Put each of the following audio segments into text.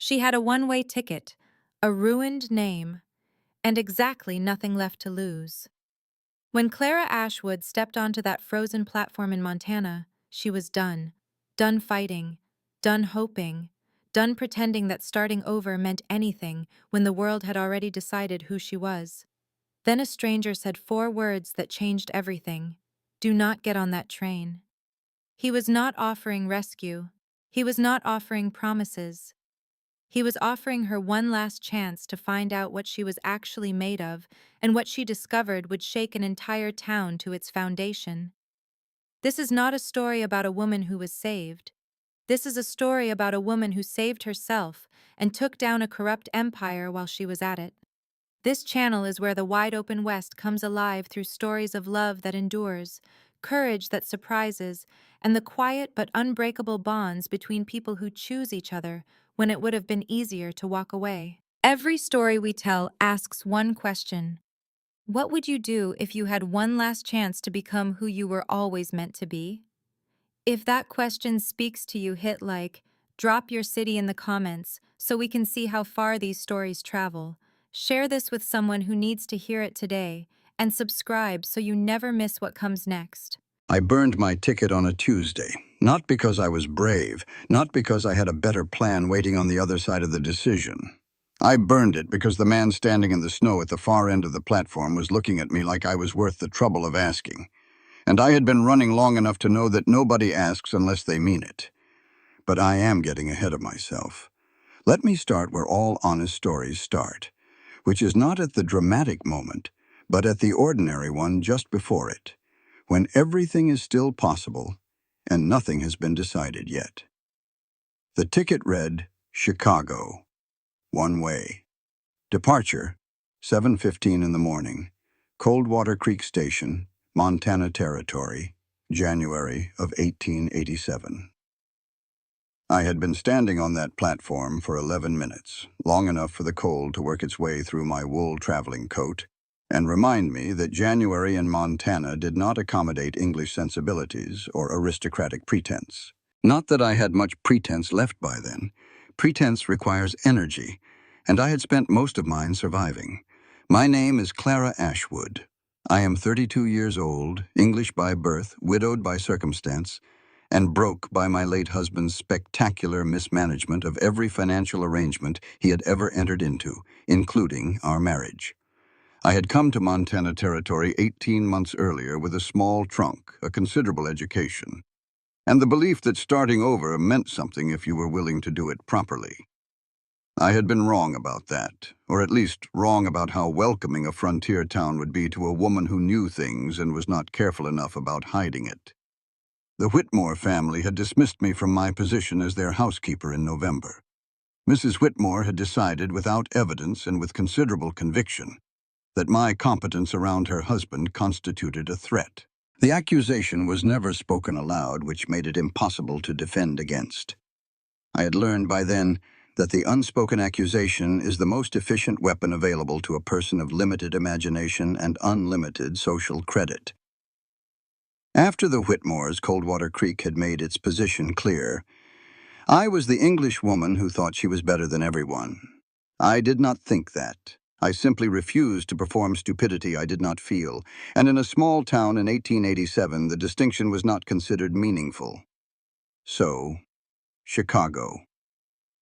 She had a one-way ticket, a ruined name, and exactly nothing left to lose. When Clara Ashwood stepped onto that frozen platform in Montana, she was done. Done fighting, done hoping, done pretending that starting over meant anything when the world had already decided who she was. Then a stranger said 4 words that changed everything. Do not get on that train. He was not offering rescue. He was not offering promises. He was offering her one last chance to find out what she was actually made of, and what she discovered would shake an entire town to its foundation. This is not a story about a woman who was saved. This is a story about a woman who saved herself and took down a corrupt empire while she was at it. This channel is where the wide-open West comes alive through stories of love that endures, courage that surprises, and the quiet but unbreakable bonds between people who choose each other when it would have been easier to walk away. Every story we tell asks one question. What would you do if you had one last chance to become who you were always meant to be? If that question speaks to you, hit like, drop your city in the comments so we can see how far these stories travel. Share this with someone who needs to hear it today, and subscribe so you never miss what comes next. I burned my ticket on a Tuesday, not because I was brave, not because I had a better plan waiting on the other side of the decision. I burned it because the man standing in the snow at the far end of the platform was looking at me like I was worth the trouble of asking. And I had been running long enough to know that nobody asks unless they mean it. But I am getting ahead of myself. Let me start where all honest stories start, which is not at the dramatic moment, but at the ordinary one just before it, when everything is still possible and nothing has been decided yet. The ticket read, Chicago, one way. Departure, 7:15 in the morning, Coldwater Creek Station, Montana Territory, January of 1887. I had been standing on that platform for 11 minutes, long enough for the cold to work its way through my wool traveling coat and remind me that January in Montana did not accommodate English sensibilities or aristocratic pretense. Not that I had much pretense left by then. Pretense requires energy, and I had spent most of mine surviving. My name is Clara Ashwood. I am 32 years old, English by birth, widowed by circumstance, and broke by my late husband's spectacular mismanagement of every financial arrangement he had ever entered into, including our marriage. I had come to Montana Territory 18 months earlier with a small trunk, a considerable education, and the belief that starting over meant something if you were willing to do it properly. I had been wrong about that, or at least wrong about how welcoming a frontier town would be to a woman who knew things and was not careful enough about hiding it. The Whitmore family had dismissed me from my position as their housekeeper in November. Mrs. Whitmore had decided without evidence and with considerable conviction that my competence around her husband constituted a threat. The accusation was never spoken aloud, which made it impossible to defend against. I had learned by then that the unspoken accusation is the most efficient weapon available to a person of limited imagination and unlimited social credit. After the Whitmores, Coldwater Creek had made its position clear. I was the English woman who thought she was better than everyone. I did not think that. I simply refused to perform stupidity I did not feel, and in a small town in 1887, the distinction was not considered meaningful. So, Chicago.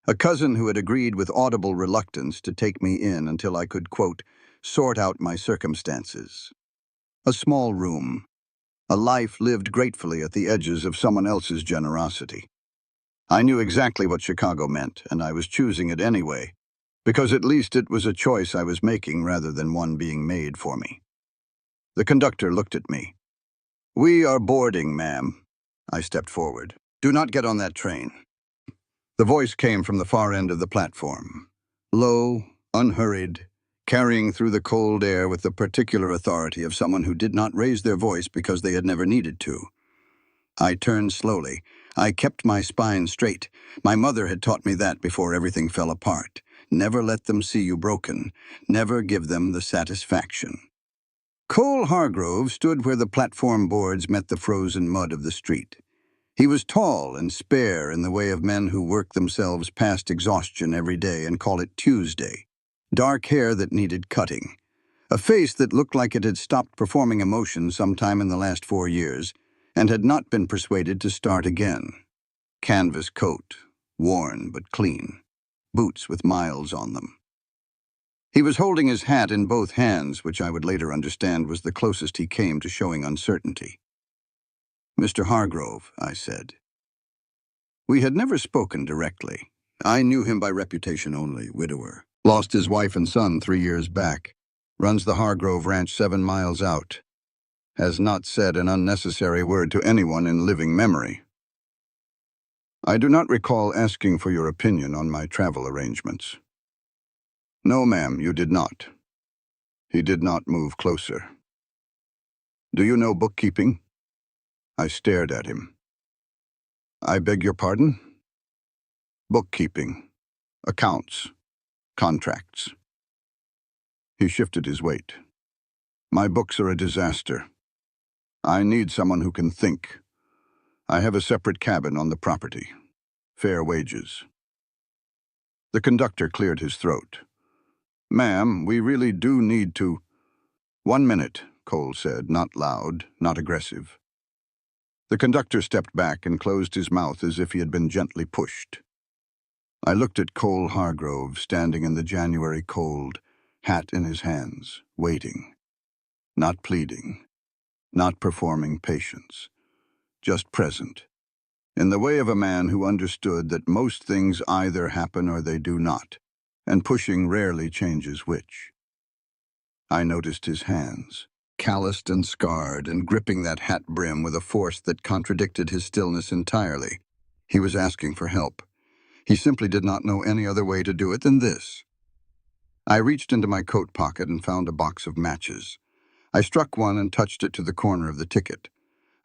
A cousin who had agreed with audible reluctance to take me in until I could, quote, sort out my circumstances. A small room. A life lived gratefully at the edges of someone else's generosity. I knew exactly what Chicago meant, and I was choosing it anyway, because at least it was a choice I was making rather than one being made for me. The conductor looked at me. "We are boarding, ma'am." I stepped forward. "Do not get on that train." The voice came from the far end of the platform. Low, unhurried, carrying through the cold air with the particular authority of someone who did not raise their voice because they had never needed to. I turned slowly. I kept my spine straight. My mother had taught me that before everything fell apart. Never let them see you broken. Never give them the satisfaction. Cole Hargrove stood where the platform boards met the frozen mud of the street. He was tall and spare in the way of men who work themselves past exhaustion every day and call it Tuesday. Dark hair that needed cutting. A face that looked like it had stopped performing emotion sometime in the last 4 years and had not been persuaded to start again. Canvas coat, worn but clean. Boots with miles on them. He was holding his hat in both hands, which I would later understand was the closest he came to showing uncertainty. "Mr. Hargrove," I said. We had never spoken directly. I knew him by reputation only, widower. Lost his wife and son 3 years back. Runs the Hargrove Ranch 7 miles out. Has not said an unnecessary word to anyone in living memory. I do not recall asking for your opinion on my travel arrangements. No, ma'am, you did not. He did not move closer. Do you know bookkeeping? I stared at him. I beg your pardon? Bookkeeping. Accounts. Contracts. He shifted his weight. My books are a disaster. I need someone who can think. I have a separate cabin on the property. Fair wages. The conductor cleared his throat. Ma'am, we really do need to... 1 minute, Cole said, not loud, not aggressive. The conductor stepped back and closed his mouth as if he had been gently pushed. I looked at Cole Hargrove standing in the January cold, hat in his hands, waiting. Not pleading, not performing patience, just present, in the way of a man who understood that most things either happen or they do not, and pushing rarely changes which. I noticed his hands, calloused and scarred, and gripping that hat brim with a force that contradicted his stillness entirely. He was asking for help. He simply did not know any other way to do it than this. I reached into my coat pocket and found a box of matches. I struck one and touched it to the corner of the ticket.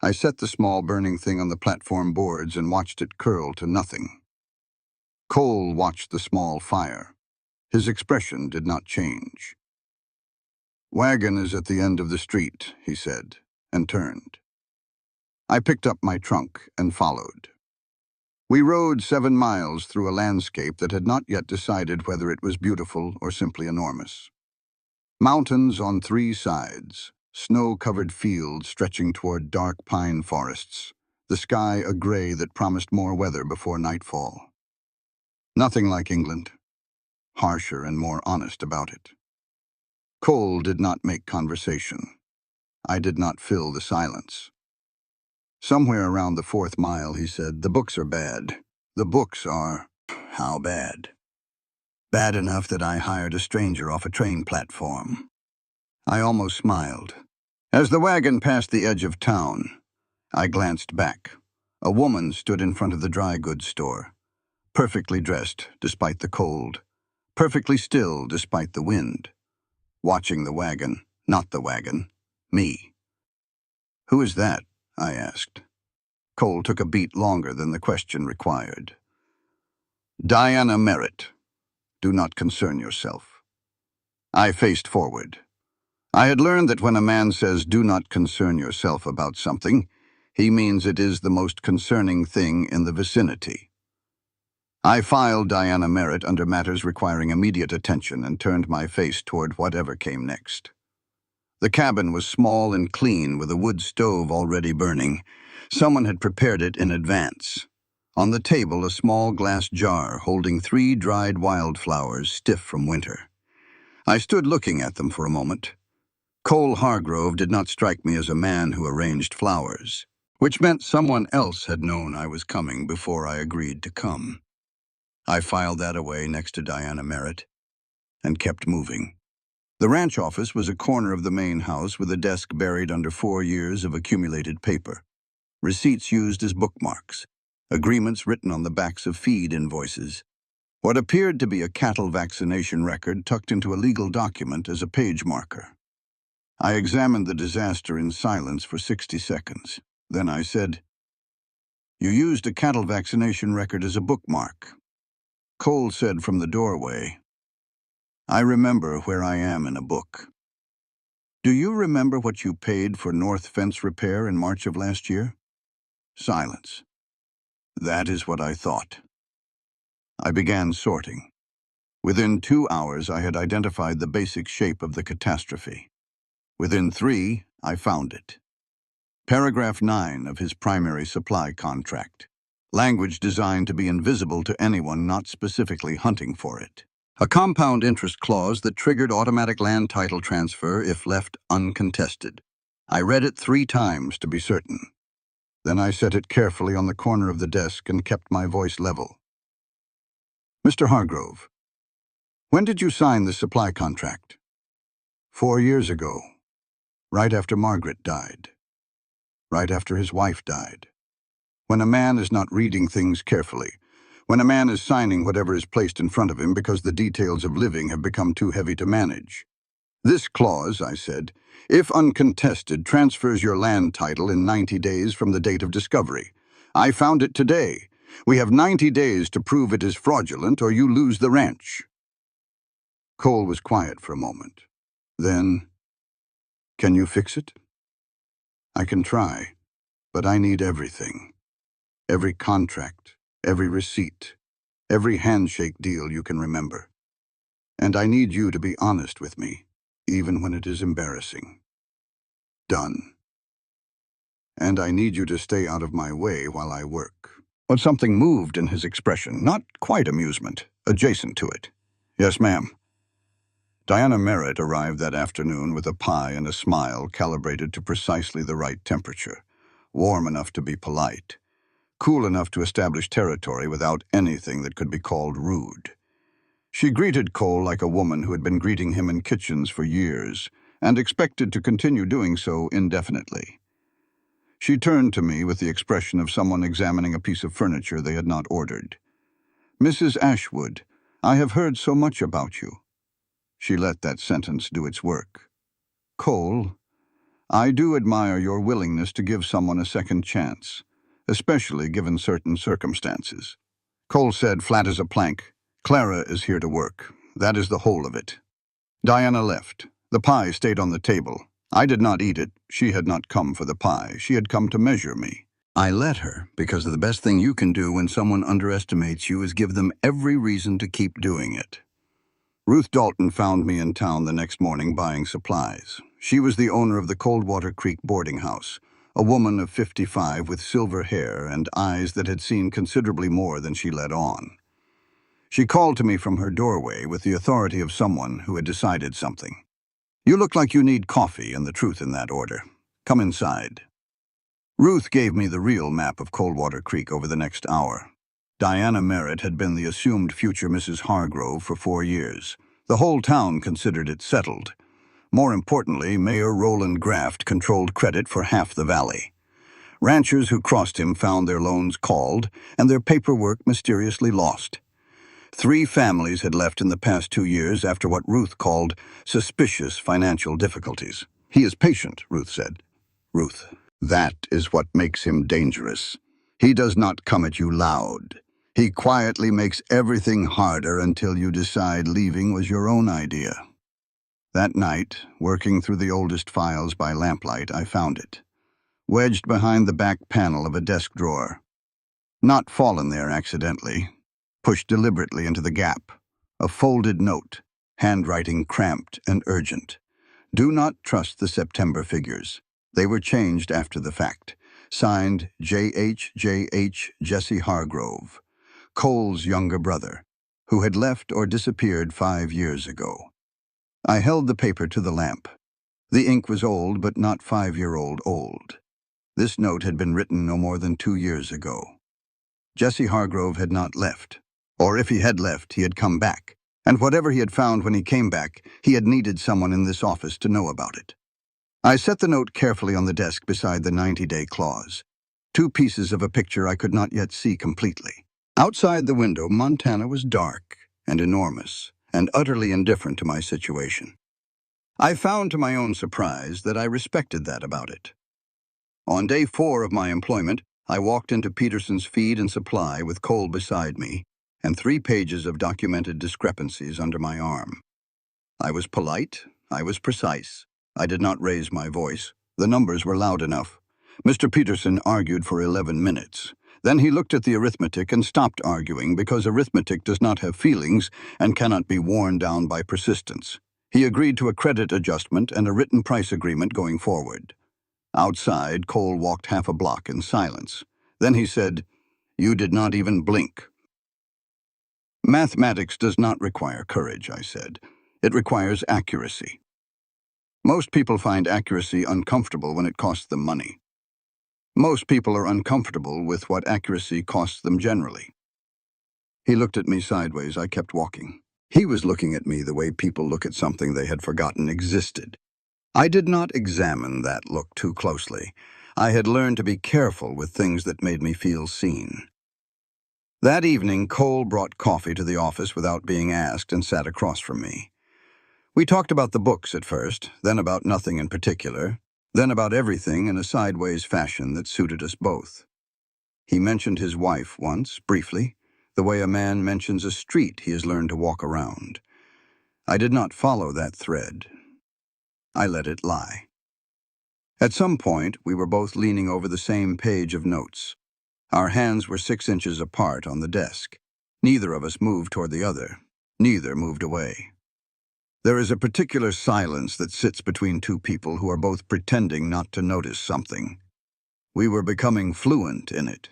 I set the small burning thing on the platform boards and watched it curl to nothing. Cole watched the small fire. His expression did not change. Wagon is at the end of the street, he said, and turned. I picked up my trunk and followed. We rode 7 miles through a landscape that had not yet decided whether it was beautiful or simply enormous. Mountains on 3 sides, snow-covered fields stretching toward dark pine forests, the sky a gray that promised more weather before nightfall. Nothing like England, harsher and more honest about it. Cole did not make conversation. I did not fill the silence. Somewhere around the 4th mile, he said, "The books are bad. The books are..." How bad? Bad enough that I hired a stranger off a train platform. I almost smiled. As the wagon passed the edge of town, I glanced back. A woman stood in front of the dry goods store, perfectly dressed despite the cold, perfectly still despite the wind, watching the wagon, not the wagon, me. "Who is that?" I asked. Cole took a beat longer than the question required. "Diana Merritt. Do not concern yourself." I faced forward. I had learned that when a man says, "Do not concern yourself about something," he means it is the most concerning thing in the vicinity. I filed Diana Merritt under matters requiring immediate attention and turned my face toward whatever came next. The cabin was small and clean with a wood stove already burning. Someone had prepared it in advance. On the table, a small glass jar holding 3 dried wildflowers stiff from winter. I stood looking at them for a moment. Cole Hargrove did not strike me as a man who arranged flowers, which meant someone else had known I was coming before I agreed to come. I filed that away next to Diana Merritt and kept moving. The ranch office was a corner of the main house with a desk buried under 4 years of accumulated paper, receipts used as bookmarks, agreements written on the backs of feed invoices, what appeared to be a cattle vaccination record tucked into a legal document as a page marker. I examined the disaster in silence for 60 seconds. Then I said, "You used a cattle vaccination record as a bookmark." Cole said from the doorway, "I remember where I am in a book." "Do you remember what you paid for north fence repair in March of last year?" Silence. That is what I thought. I began sorting. Within 2 hours, I had identified the basic shape of the catastrophe. Within 3, I found it. Paragraph 9 of his primary supply contract. Language designed to be invisible to anyone not specifically hunting for it. A compound interest clause that triggered automatic land title transfer if left uncontested. I read it 3 times to be certain. Then I set it carefully on the corner of the desk and kept my voice level. Mr. Hargrove, when did you sign the supply contract? 4 years ago, right after Margaret died. Right after his wife died. When a man is not reading things carefully, when a man is signing whatever is placed in front of him because the details of living have become too heavy to manage. This clause, I said, if uncontested, transfers your land title in 90 days from the date of discovery. I found it today. We have 90 days to prove it is fraudulent or you lose the ranch. Cole was quiet for a moment. Then, can you fix it? I can try, but I need everything. Every contract, every receipt, every handshake deal you can remember. And I need you to be honest with me, even when it is embarrassing. Done. And I need you to stay out of my way while I work. But something moved in his expression, not quite amusement, adjacent to it. Yes, ma'am. Diana Merritt arrived that afternoon with a pie and a smile calibrated to precisely the right temperature, warm enough to be polite, cool enough to establish territory without anything that could be called rude. She greeted Cole like a woman who had been greeting him in kitchens for years and expected to continue doing so indefinitely. She turned to me with the expression of someone examining a piece of furniture they had not ordered. Mrs. Ashwood, I have heard so much about you. She let that sentence do its work. Cole, I do admire your willingness to give someone a second chance, especially given certain circumstances. Cole said, flat as a plank, Clara is here to work. That is the whole of it. Diana left. The pie stayed on the table. I did not eat it. She had not come for the pie. She had come to measure me. I let her, because the best thing you can do when someone underestimates you is give them every reason to keep doing it. Ruth Dalton found me in town the next morning buying supplies. She was the owner of the Coldwater Creek boarding house, a woman of 55 with silver hair and eyes that had seen considerably more than she let on. She called to me from her doorway with the authority of someone who had decided something. You look like you need coffee and the truth in that order. Come inside. Ruth gave me the real map of Coldwater Creek over the next hour. Diana Merritt had been the assumed future Mrs. Hargrove for 4 years. The whole town considered it settled. More importantly, Mayor Roland Graft controlled credit for half the valley. Ranchers who crossed him found their loans called and their paperwork mysteriously lost. 3 families had left in the past 2 years after what Ruth called suspicious financial difficulties. He is patient, Ruth said. Ruth, that is what makes him dangerous. He does not come at you loud. He quietly makes everything harder until you decide leaving was your own idea. That night, working through the oldest files by lamplight, I found it, wedged behind the back panel of a desk drawer. Not fallen there accidentally, pushed deliberately into the gap. A folded note, handwriting cramped and urgent. Do not trust the September figures. They were changed after the fact. Signed J.H. Jesse Hargrove, Cole's younger brother, who had left or disappeared 5 years ago. I held the paper to the lamp. The ink was old, but not 5-year-old old. This note had been written no more than 2 years ago. Jesse Hargrove had not left. Or if he had left, he had come back. And whatever he had found when he came back, he had needed someone in this office to know about it. I set the note carefully on the desk beside the 90-day clause. 2 pieces of a picture I could not yet see completely. Outside the window, Montana was dark and enormous and utterly indifferent to my situation. I found to my own surprise that I respected that about it. On day 4 of my employment, I walked into Peterson's Feed and Supply with Cole beside me and 3 pages of documented discrepancies under my arm. I was polite, I was precise. I did not raise my voice. The numbers were loud enough. Mr. Peterson argued for 11 minutes. Then he looked at the arithmetic and stopped arguing because arithmetic does not have feelings and cannot be worn down by persistence. He agreed to a credit adjustment and a written price agreement going forward. Outside, Cole walked half a block in silence. Then he said, "You did not even blink." "Mathematics does not require courage," I said. "It requires accuracy. Most people find accuracy uncomfortable when it costs them money. Most people are uncomfortable with what accuracy costs them generally." He looked at me sideways. I kept walking. He was looking at me the way people look at something they had forgotten existed. I did not examine that look too closely. I had learned to be careful with things that made me feel seen. That evening, Cole brought coffee to the office without being asked and sat across from me. We talked about the books at first, then about nothing in particular, then about everything in a sideways fashion that suited us both. He mentioned his wife once, briefly, the way a man mentions a street he has learned to walk around. I did not follow that thread. I let it lie. At some point, we were both leaning over the same page of notes. Our hands were 6 inches apart on the desk. Neither of us moved toward the other. Neither moved away. There is a particular silence that sits between two people who are both pretending not to notice something. We were becoming fluent in it.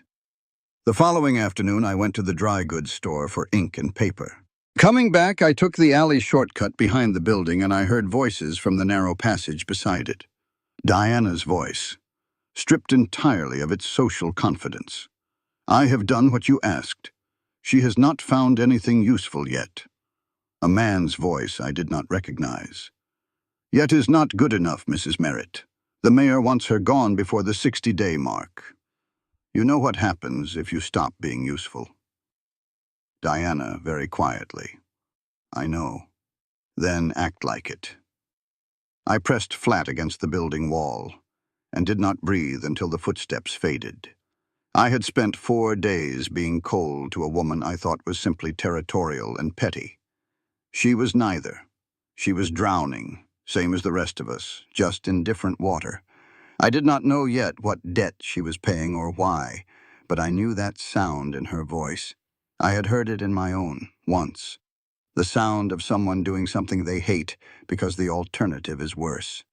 The following afternoon, I went to the dry goods store for ink and paper. Coming back, I took the alley shortcut behind the building, and I heard voices from the narrow passage beside it. Diana's voice, stripped entirely of its social confidence. "I have done what you asked. She has not found anything useful yet." A man's voice I did not recognize. "Yet is not good enough, Mrs. Merritt. The mayor wants her gone before the 60-day mark. You know what happens if you stop being useful." Diana, very quietly. "I know. Then act like it." I pressed flat against the building wall and did not breathe until the footsteps faded. I had spent 4 days being cold to a woman I thought was simply territorial and petty. She was neither. She was drowning, same as the rest of us, just in different water. I did not know yet what debt she was paying or why, but I knew that sound in her voice. I had heard it in my own, once. The sound of someone doing something they hate because the alternative is worse.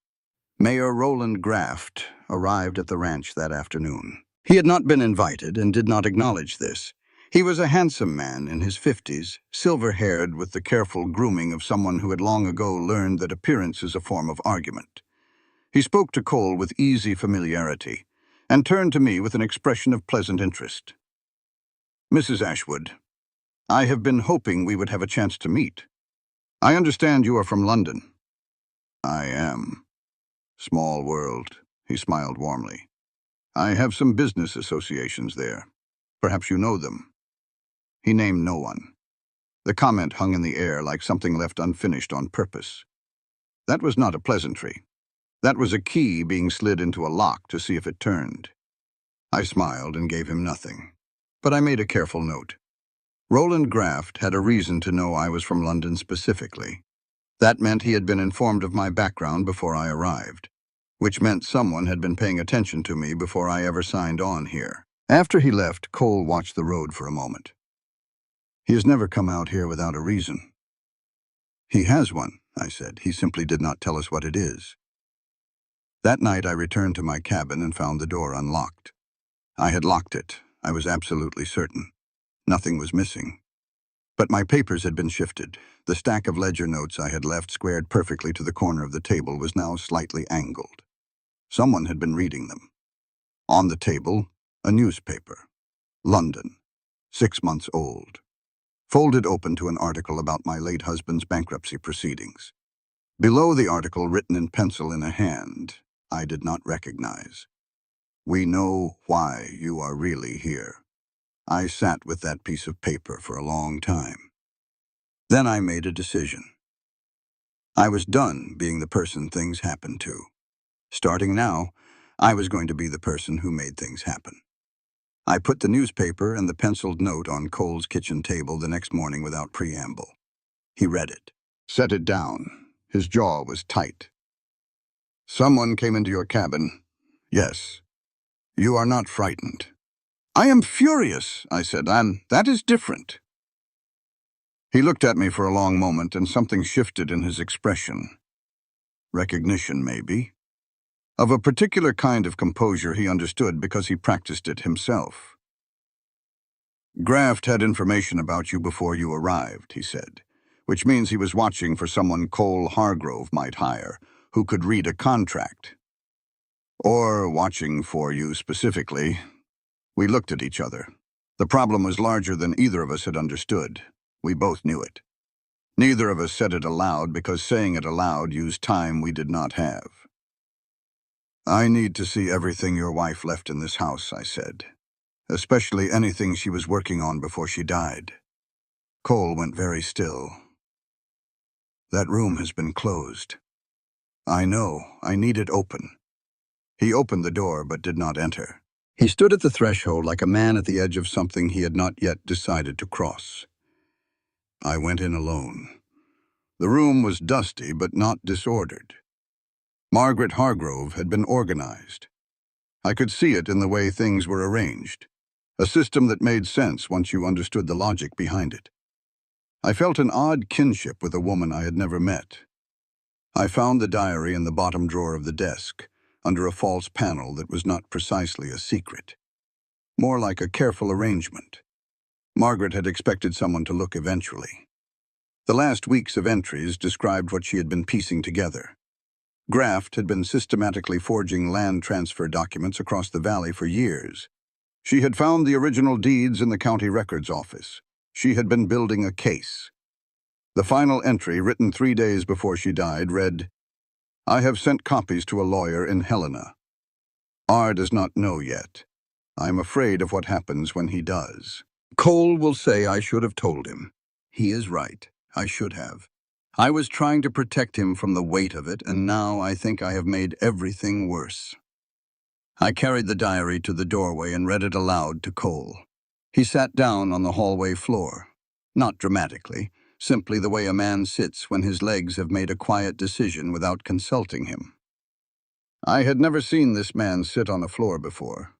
Mayor Roland Graft arrived at the ranch that afternoon. He had not been invited and did not acknowledge this. He was a handsome man in his 50s, silver-haired with the careful grooming of someone who had long ago learned that appearance is a form of argument. He spoke to Cole with easy familiarity and turned to me with an expression of pleasant interest. "Mrs. Ashwood, I have been hoping we would have a chance to meet. I understand you are from London." "I am." "Small world," he smiled warmly. "I have some business associations there. Perhaps you know them." He named no one. The comment hung in the air like something left unfinished on purpose. That was not a pleasantry. That was a key being slid into a lock to see if it turned. I smiled and gave him nothing. But I made a careful note. Roland Graft had a reason to know I was from London specifically. That meant he had been informed of my background before I arrived, which meant someone had been paying attention to me before I ever signed on here. After he left, Cole watched the road for a moment. "He has never come out here without a reason." "He has one," I said. "He simply did not tell us what it is." That night I returned to my cabin and found the door unlocked. I had locked it. I was absolutely certain. Nothing was missing. But my papers had been shifted. The stack of ledger notes I had left squared perfectly to the corner of the table was now slightly angled. Someone had been reading them. On the table, a newspaper. London, 6 months old. Folded open to an article about my late husband's bankruptcy proceedings. Below the article, written in pencil in a hand I did not recognize. "We know why you are really here." I sat with that piece of paper for a long time. Then I made a decision. I was done being the person things happened to. Starting now, I was going to be the person who made things happen. I put the newspaper and the penciled note on Cole's kitchen table the next morning without preamble. He read it, set it down. His jaw was tight. "Someone came into your cabin. Yes. You are not frightened." I am furious, I said, and that is different. He looked at me for a long moment, and something shifted in his expression. Recognition, maybe. Of a particular kind of composure he understood because he practiced it himself. Graft had information about you before you arrived, he said, which means he was watching for someone Cole Hargrove might hire, who could read a contract. Or watching for you specifically. We looked at each other. The problem was larger than either of us had understood. We both knew it. Neither of us said it aloud because saying it aloud used time we did not have. I need to see everything your wife left in this house, I said, especially anything she was working on before she died. Cole went very still. That room has been closed. I know. I need it open. He opened the door but did not enter. He stood at the threshold like a man at the edge of something he had not yet decided to cross. I went in alone. The room was dusty but not disordered. Margaret Hargrove had been organized. I could see it in the way things were arranged, a system that made sense once you understood the logic behind it. I felt an odd kinship with a woman I had never met. I found the diary in the bottom drawer of the desk, under a false panel that was not precisely a secret. More like a careful arrangement. Margaret had expected someone to look eventually. The last weeks of entries described what she had been piecing together. Graft had been systematically forging land transfer documents across the valley for years. She had found the original deeds in the county records office. She had been building a case. The final entry, written 3 days before she died, read, "I have sent copies to a lawyer in Helena. R does not know yet. I am afraid of what happens when he does. Cole will say I should have told him. He is right. I should have. I was trying to protect him from the weight of it, and now I think I have made everything worse." I carried the diary to the doorway and read it aloud to Cole. He sat down on the hallway floor. Not dramatically, simply the way a man sits when his legs have made a quiet decision without consulting him. I had never seen this man sit on a floor before.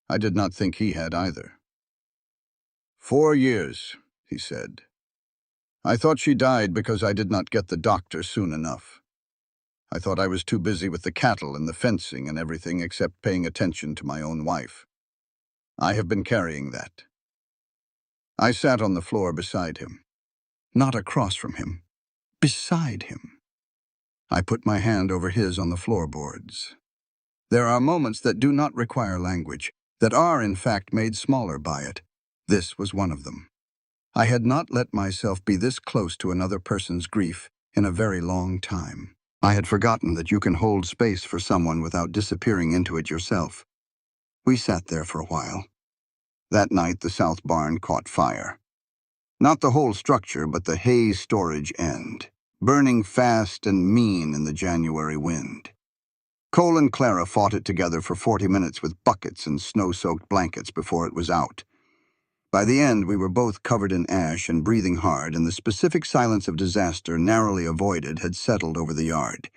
I did not think he had either. 4 years, he said. I thought she died because I did not get the doctor soon enough. I thought I was too busy with the cattle and the fencing and everything except paying attention to my own wife. I have been carrying that. I sat on the floor beside him. Not across from him. Beside him. I put my hand over his on the floorboards. There are moments that do not require language, that are in fact made smaller by it. This was one of them. I had not let myself be this close to another person's grief in a very long time. I had forgotten that you can hold space for someone without disappearing into it yourself. We sat there for a while. That night, the south barn caught fire. Not the whole structure, but the hay storage end, burning fast and mean in the January wind. Cole and Clara fought it together for 40 minutes with buckets and snow-soaked blankets before it was out. By the end, we were both covered in ash and breathing hard, and the specific silence of disaster narrowly avoided had settled over the yard.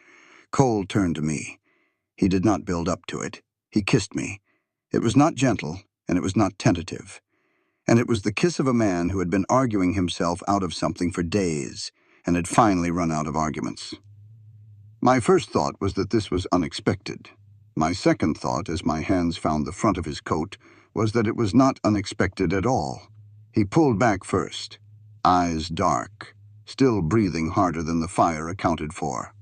Cole turned to me. He did not build up to it. He kissed me. It was not gentle, and it was not tentative. And it was the kiss of a man who had been arguing himself out of something for days, and had finally run out of arguments. My first thought was that this was unexpected. My second thought, as my hands found the front of his coat, was that it was not unexpected at all. He pulled back first, eyes dark, still breathing harder than the fire accounted for.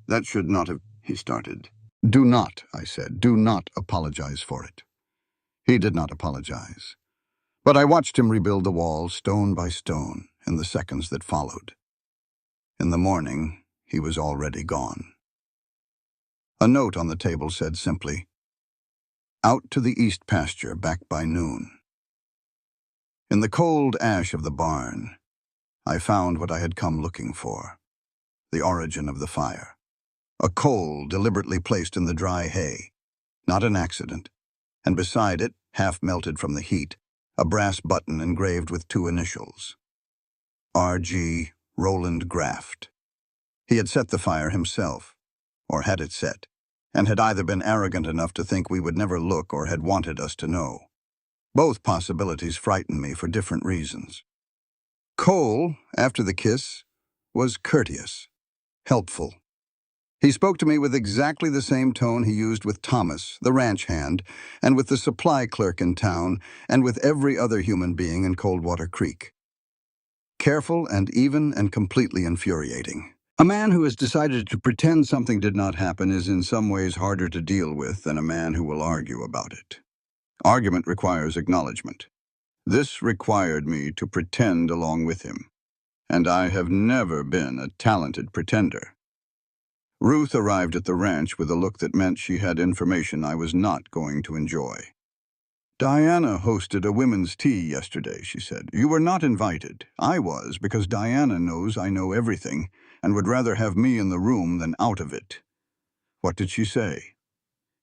"That should not have," he started. "Do not," I said, "do not apologize for it." He did not apologize. But I watched him rebuild the wall stone by stone in the seconds that followed. In the morning, he was already gone. A note on the table said simply, "Out to the east pasture back by noon." In the cold ash of the barn, I found what I had come looking for, the origin of the fire. A coal deliberately placed in the dry hay, not an accident, and beside it, half melted from the heat, a brass button engraved with 2 initials. R.G. Roland Graft. He had set the fire himself, or had it set, and had either been arrogant enough to think we would never look or had wanted us to know. Both possibilities frightened me for different reasons. Cole, after the kiss, was courteous, helpful. He spoke to me with exactly the same tone he used with Thomas, the ranch hand, and with the supply clerk in town, and with every other human being in Coldwater Creek. Careful and even and completely infuriating. A man who has decided to pretend something did not happen is in some ways harder to deal with than a man who will argue about it. Argument requires acknowledgement. This required me to pretend along with him, and I have never been a talented pretender. Ruth arrived at the ranch with a look that meant she had information I was not going to enjoy. "Diana hosted a women's tea yesterday," she said. "You were not invited. I was, because Diana knows I know everything and would rather have me in the room than out of it." What did she say?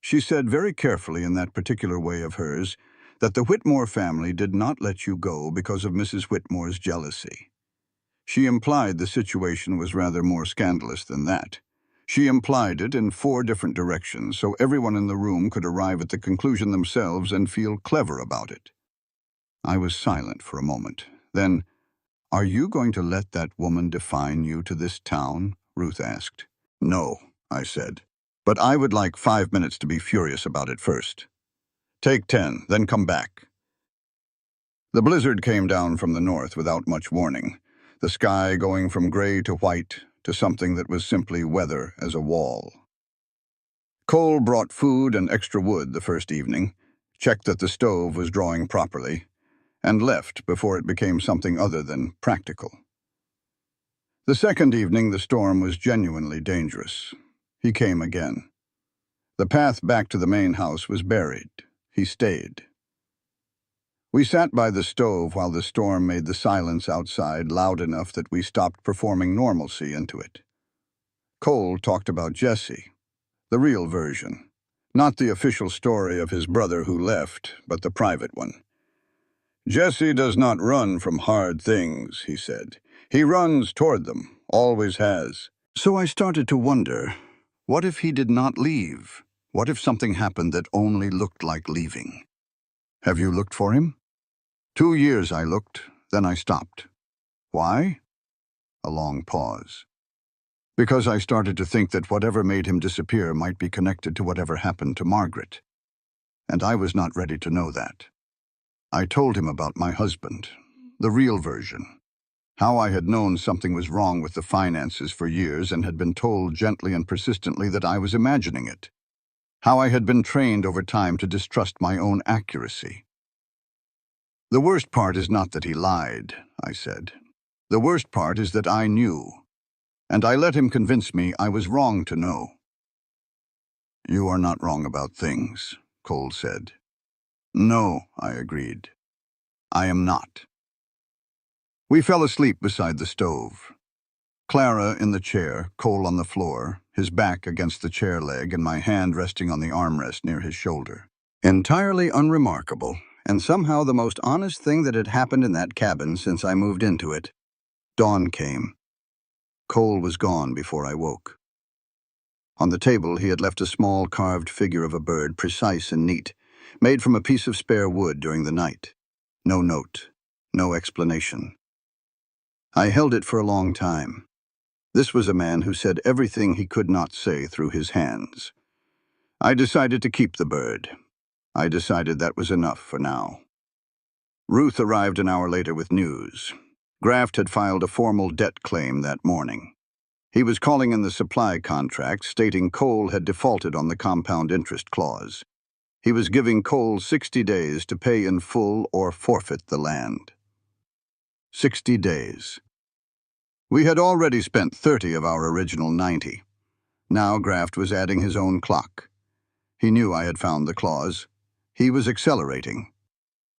She said very carefully in that particular way of hers that the Whitmore family did not let you go because of Mrs. Whitmore's jealousy. She implied the situation was rather more scandalous than that. She implied it in 4 different directions, so everyone in the room could arrive at the conclusion themselves and feel clever about it. I was silent for a moment. Then, "Are you going to let that woman define you to this town?" Ruth asked. "No," I said. "But I would like 5 minutes to be furious about it first." "Take 10, then come back." The blizzard came down from the north without much warning, the sky going from gray to white to something that was simply weather as a wall. Cole brought food and extra wood the first evening, checked that the stove was drawing properly, and left before it became something other than practical. The second evening, the storm was genuinely dangerous. He came again. The path back to the main house was buried. He stayed. We sat by the stove while the storm made the silence outside loud enough that we stopped performing normalcy into it. Cole talked about Jesse, the real version, not the official story of his brother who left, but the private one. "Jesse does not run from hard things," he said. "He runs toward them, always has." So I started to wonder, what if he did not leave? What if something happened that only looked like leaving? "Have you looked for him?" 2 years I looked, then I stopped. "Why?" A long pause. "Because I started to think that whatever made him disappear might be connected to whatever happened to Margaret. And I was not ready to know that. I told him about my husband, the real version. How I had known something was wrong with the finances for years and had been told gently and persistently that I was imagining it. How I had been trained over time to distrust my own accuracy. "The worst part is not that he lied," I said. "The worst part is that I knew. And I let him convince me I was wrong to know." "You are not wrong about things," Cole said. "No," I agreed. "I am not." We fell asleep beside the stove. Clara in the chair, Cole on the floor, his back against the chair leg and my hand resting on the armrest near his shoulder. Entirely unremarkable, and somehow the most honest thing that had happened in that cabin since I moved into it. Dawn came. Cole was gone before I woke. On the table, he had left a small carved figure of a bird, precise and neat, made from a piece of spare wood during the night. No note, no explanation. I held it for a long time. This was a man who said everything he could not say through his hands. I decided to keep the bird. I decided that was enough for now. Ruth arrived an hour later with news. Graft had filed a formal debt claim that morning. He was calling in the supply contract, stating Cole had defaulted on the compound interest clause. He was giving Cole 60 days to pay in full or forfeit the land. 60 days. We had already spent 30 of our original 90. Now Graft was adding his own clock. He knew I had found the clause. He was accelerating.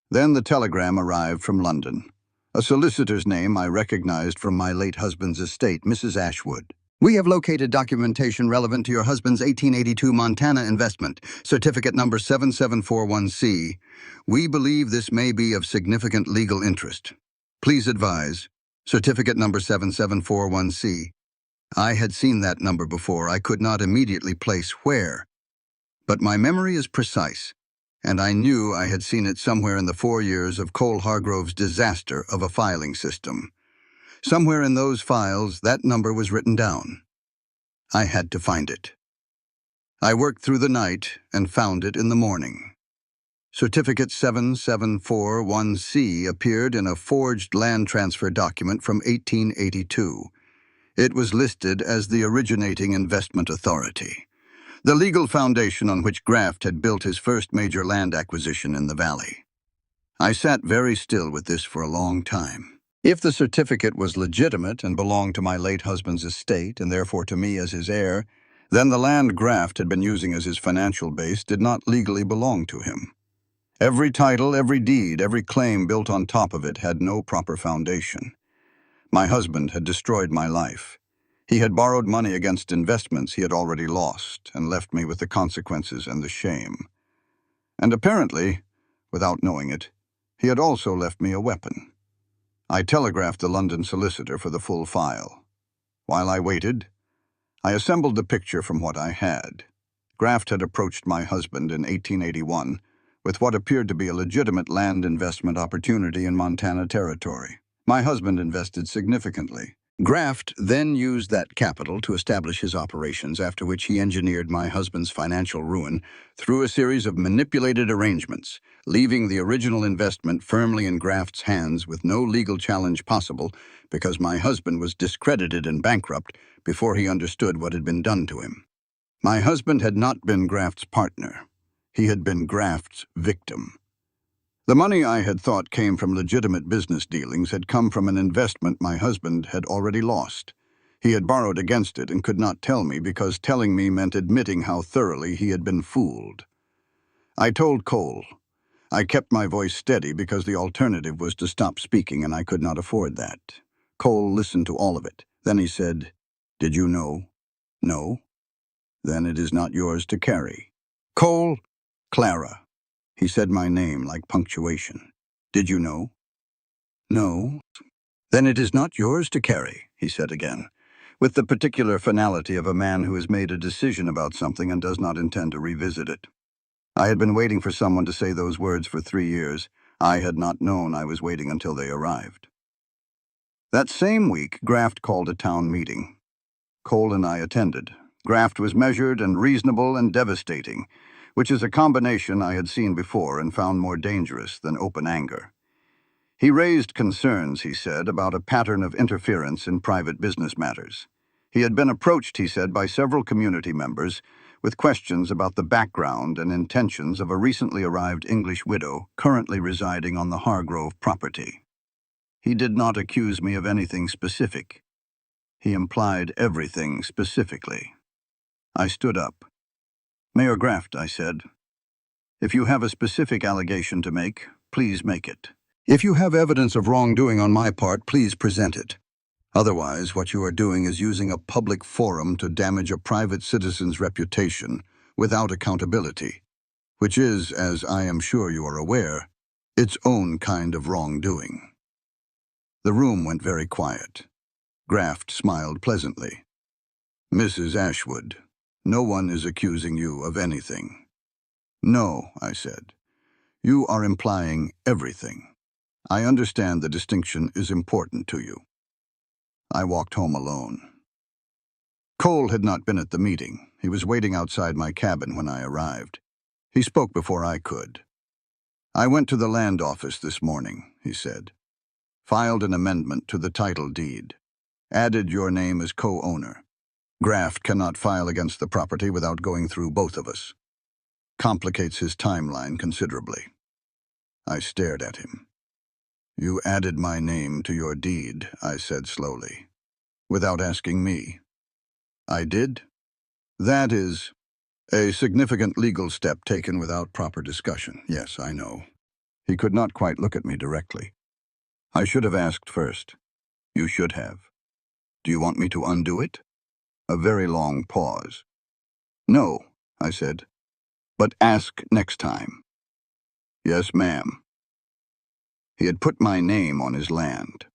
Then the telegram arrived from London. A solicitor's name I recognized from my late husband's estate, Mrs. Ashwood. "We have located documentation relevant to your husband's 1882 Montana investment, certificate number 7741C. We believe this may be of significant legal interest. Please advise, certificate number 7741C. I had seen that number before. I could not immediately place where. But my memory is precise. and I knew I had seen it somewhere in the 4 years of Cole Hargrove's disaster of a filing system. Somewhere in those files, that number was written down. I had to find it. I worked through the night and found it in the morning. Certificate 7741C appeared in a forged land transfer document from 1882. It was listed as the originating investment authority, the legal foundation on which Graft had built his first major land acquisition in the valley. I sat very still with this for a long time. If the certificate was legitimate and belonged to my late husband's estate, and therefore to me as his heir, then the land Graft had been using as his financial base did not legally belong to him. Every title, every deed, every claim built on top of it had no proper foundation. My husband had destroyed my life. He had borrowed money against investments he had already lost and left me with the consequences and the shame. And apparently, without knowing it, he had also left me a weapon. I telegraphed the London solicitor for the full file. While I waited, I assembled the picture from what I had. Graft had approached my husband in 1881 with what appeared to be a legitimate land investment opportunity in Montana Territory. My husband invested significantly. Graft then used that capital to establish his operations, after which he engineered my husband's financial ruin through a series of manipulated arrangements, leaving the original investment firmly in Graft's hands with no legal challenge possible because my husband was discredited and bankrupt before he understood what had been done to him. My husband had not been Graft's partner. He had been Graft's victim. The money I had thought came from legitimate business dealings had come from an investment my husband had already lost. He had borrowed against it and could not tell me because telling me meant admitting how thoroughly he had been fooled. I told Cole. I kept my voice steady because the alternative was to stop speaking, and I could not afford that. Cole listened to all of it. Then he said, "Did you know?" "No." "Then it is not yours to carry." "Cole." "Clara." He said my name like punctuation. "Did you know?" "No." "Then it is not yours to carry," he said again, with the particular finality of a man who has made a decision about something and does not intend to revisit it. I had been waiting for someone to say those words for 3 years. I had not known I was waiting until they arrived. That same week, Graft called a town meeting. Cole and I attended. Graft was measured and reasonable and devastating, which is a combination I had seen before and found more dangerous than open anger. He raised concerns, he said, about a pattern of interference in private business matters. He had been approached, he said, by several community members with questions about the background and intentions of a recently arrived English widow currently residing on the Hargrove property. He did not accuse me of anything specific. He implied everything specifically. I stood up. "Mayor Graft," I said, "if you have a specific allegation to make, please make it. If you have evidence of wrongdoing on my part, please present it. Otherwise, what you are doing is using a public forum to damage a private citizen's reputation without accountability, which is, as I am sure you are aware, its own kind of wrongdoing." The room went very quiet. Graft smiled pleasantly. "Mrs. Ashwood, no one is accusing you of anything." "No," I said. "You are implying everything. I understand the distinction is important to you." I walked home alone. Cole had not been at the meeting. He was waiting outside my cabin when I arrived. He spoke before I could. "I went to the land office this morning," he said. "Filed an amendment to the title deed. Added your name as co-owner. Graft cannot file against the property without going through both of us. Complicates his timeline considerably." I stared at him. "You added my name to your deed," I said slowly, "without asking me." "I did. That is a significant legal step taken without proper discussion. Yes, I know." He could not quite look at me directly. "I should have asked first." "You should have. Do you want me to undo it?" A very long pause. "No," I said, "but ask next time." "Yes, ma'am." He had put my name on his land.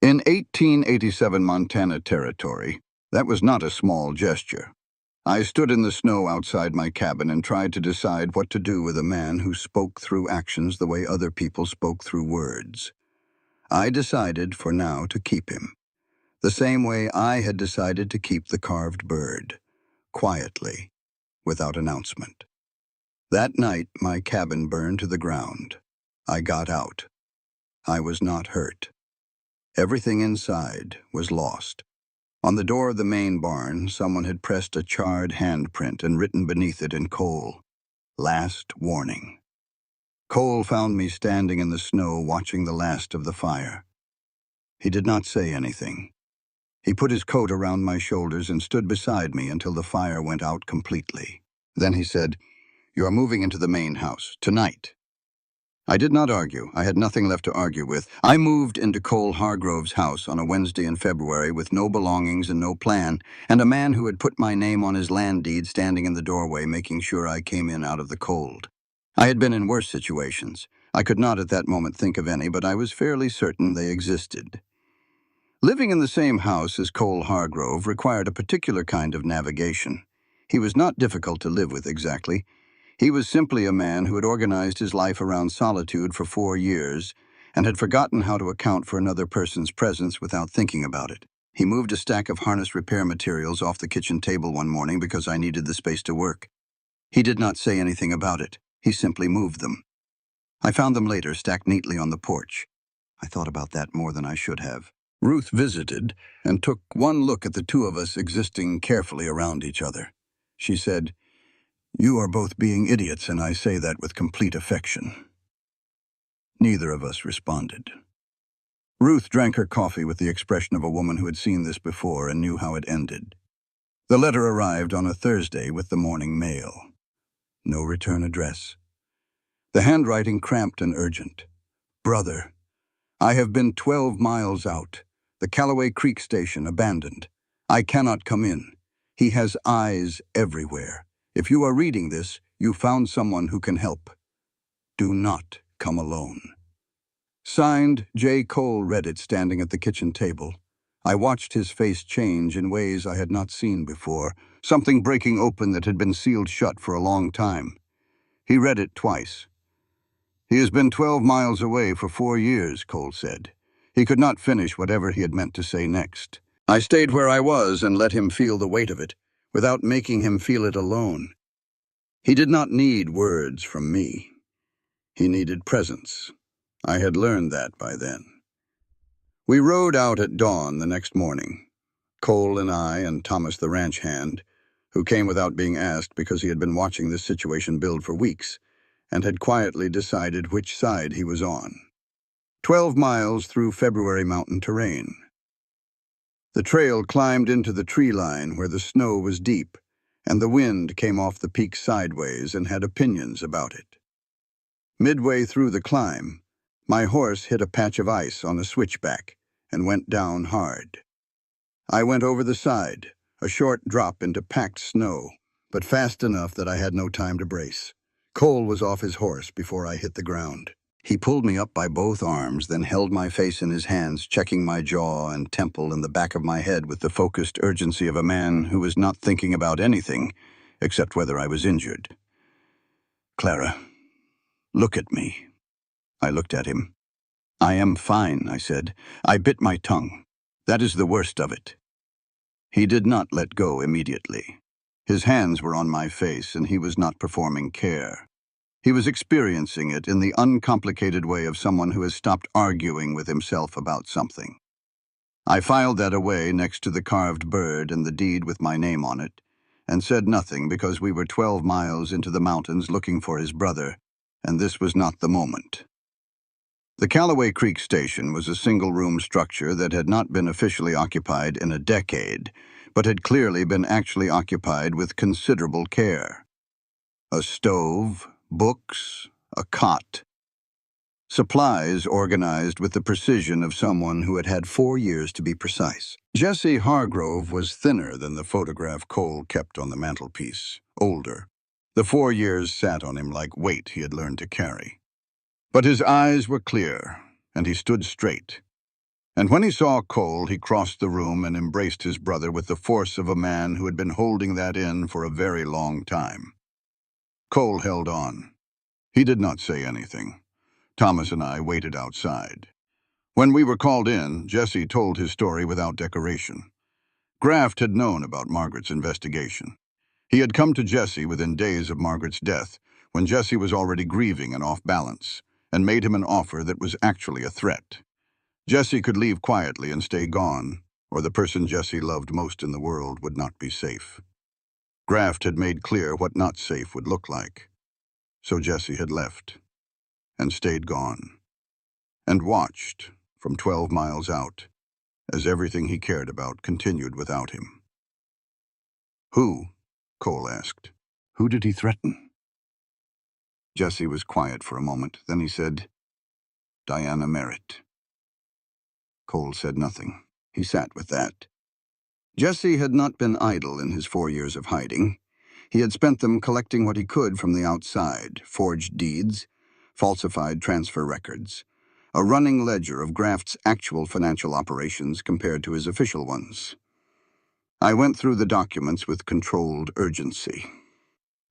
In 1887 Montana Territory, that was not a small gesture. I stood in the snow outside my cabin and tried to decide what to do with a man who spoke through actions the way other people spoke through words. I decided for now to keep him, the same way I had decided to keep the carved bird, quietly, without announcement. That night, my cabin burned to the ground. I got out. I was not hurt. Everything inside was lost. On the door of the main barn, someone had pressed a charred handprint and written beneath it in coal, "Last warning." Cole found me standing in the snow watching the last of the fire. He did not say anything. He put his coat around my shoulders and stood beside me until the fire went out completely. Then he said, "You are moving into the main house, tonight." I did not argue. I had nothing left to argue with. I moved into Cole Hargrove's house on a Wednesday in February with no belongings and no plan, and a man who had put my name on his land deed standing in the doorway making sure I came in out of the cold. I had been in worse situations. I could not at that moment think of any, but I was fairly certain they existed. Living in the same house as Cole Hargrove required a particular kind of navigation. He was not difficult to live with exactly. He was simply a man who had organized his life around solitude for 4 years and had forgotten how to account for another person's presence without thinking about it. He moved a stack of harness repair materials off the kitchen table one morning because I needed the space to work. He did not say anything about it. He simply moved them. I found them later, stacked neatly on the porch. I thought about that more than I should have. Ruth visited and took one look at the two of us existing carefully around each other. She said, "You are both being idiots, and I say that with complete affection." Neither of us responded. Ruth drank her coffee with the expression of a woman who had seen this before and knew how it ended. The letter arrived on a Thursday with the morning mail. No return address. The handwriting cramped and urgent. "Brother, I have been 12 miles out. The Callaway Creek station abandoned. I cannot come in. He has eyes everywhere. If you are reading this, you found someone who can help. Do not come alone." Signed, J. Cole read it standing at the kitchen table. I watched his face change in ways I had not seen before, something breaking open that had been sealed shut for a long time. He read it twice. "He has been 12 miles away for 4 years, Cole said. He could not finish whatever he had meant to say next. I stayed where I was and let him feel the weight of it, without making him feel it alone. He did not need words from me. He needed presence. I had learned that by then. We rode out at dawn the next morning. Cole and I and Thomas the ranch hand, who came without being asked because he had been watching this situation build for weeks, and had quietly decided which side he was on. 12 miles through February mountain terrain. The trail climbed into the tree line where the snow was deep, and the wind came off the peak sideways and had opinions about it. Midway through the climb, my horse hit a patch of ice on a switchback and went down hard. I went over the side, a short drop into packed snow, but fast enough that I had no time to brace. Cole was off his horse before I hit the ground. He pulled me up by both arms, then held my face in his hands, checking my jaw and temple and the back of my head with the focused urgency of a man who was not thinking about anything except whether I was injured. "Clara, look at me." I looked at him. "I am fine," I said. I bit my tongue. "That is the worst of it." He did not let go immediately. His hands were on my face, and he was not performing care. He was experiencing it in the uncomplicated way of someone who has stopped arguing with himself about something. I filed that away next to the carved bird and the deed with my name on it, and said nothing because we were 12 miles into the mountains looking for his brother, and this was not the moment. The Callaway Creek station was a single-room structure that had not been officially occupied in a decade, but had clearly been actually occupied with considerable care. A stove, books, a cot. Supplies organized with the precision of someone who had had 4 years to be precise. Jesse Hargrove was thinner than the photograph Cole kept on the mantelpiece, older. The 4 years sat on him like weight he had learned to carry. But his eyes were clear, and he stood straight. And when he saw Cole, he crossed the room and embraced his brother with the force of a man who had been holding that in for a very long time. Cole held on. He did not say anything. Thomas and I waited outside. When we were called in, Jesse told his story without decoration. Graft had known about Margaret's investigation. He had come to Jesse within days of Margaret's death, when Jesse was already grieving and off balance, and made him an offer that was actually a threat. Jesse could leave quietly and stay gone, or the person Jesse loved most in the world would not be safe. Graft had made clear what not safe would look like. So Jesse had left, and stayed gone, and watched, from 12 miles out, as everything he cared about continued without him. Who? Cole asked. Who did he threaten? Jesse was quiet for a moment. Then he said, Diana Merritt. Cole said nothing. He sat with that. Jesse had not been idle in his 4 years of hiding. He had spent them collecting what he could from the outside: forged deeds, falsified transfer records, a running ledger of Graft's actual financial operations compared to his official ones. I went through the documents with controlled urgency.